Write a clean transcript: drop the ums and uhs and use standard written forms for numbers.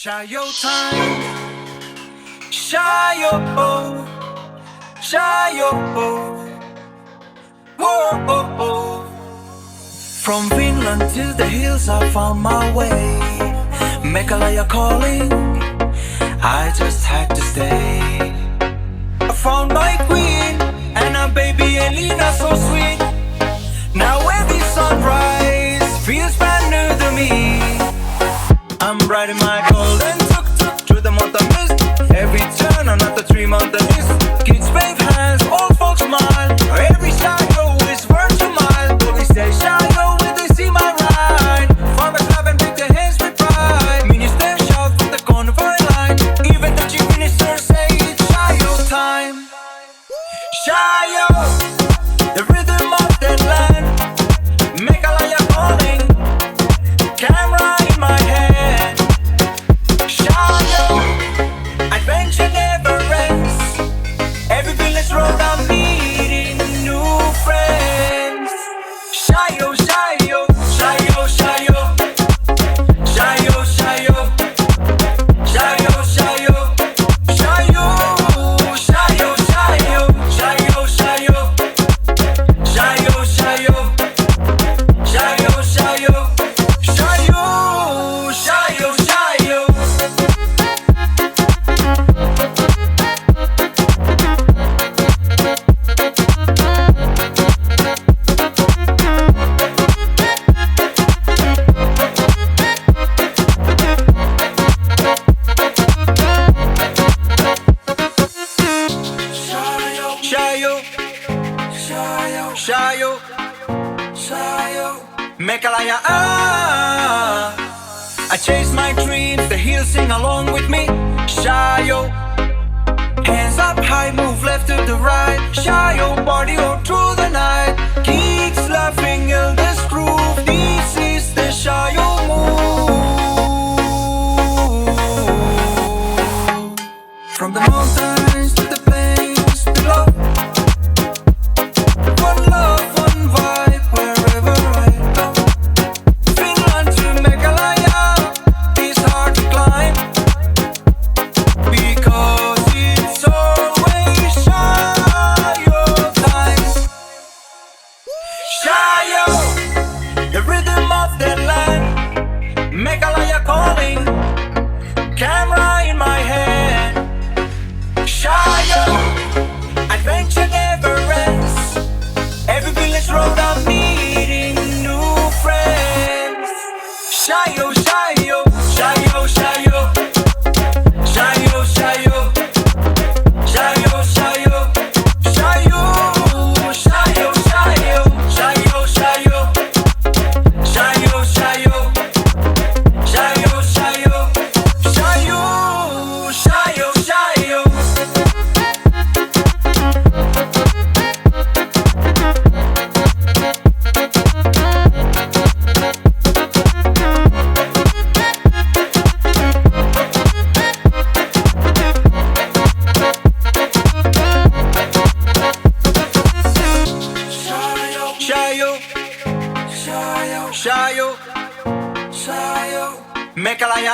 Shayo time, Shayo, Shayo, whoa. From Finland to the hills I found my way. Meghalaya calling, I just had to stay. I found my queen and her baby Elena so sweet. Now every sunrise feels brand new to me. I'm riding my golden tuk-tuk through the mountain mist. Every turn another dream on the list. Kids wave hands, old folks smile. Every shadow is worth a mile. Police say shadow when they see my ride. Farmers laugh and pick their hands with pride. Ministers shout from the corner of our line. Even the chief minister say it's shayo time. Shayo, the rhythm of that land. Meghalaya calling, camera in my hand. Shayo, adventure never ends. Every village road I'm meeting new friends. Shayo, shayo, shayo, shayo, shayo, shayo, shayo, shayo, shayo, shayo, shayo, shayo, shayo, shayo, shayo, shayo, shayo, shayo, shayo, shayo. Shayo, shayo, shayo, shayo, Meghalaya, I chase my dreams, the hills sing along with me. Shayo, hands up high, move left to the right. Shayo, body all through the night. Geeks laughing in this groove. This is the shayo move. From the mountains to the plains below. One love, one vibe, wherever I go. Finland to Meghalaya is hard to climb, because it's always shayo time. Shayo, the rhythm of that land. Meghalaya calling, camera in my hand. Shayo, adventure never ends. Every village road I'm meeting new friends. Shayo, shayo, shayo, shayo, shayo, shayo, shayo, shayo, shayo, shayo, shayo, shayo, shayo, shayo, shayo, shayo, shayo, shayo, shayo. Shayo, shayo, shayo, shayo, Meghalaya,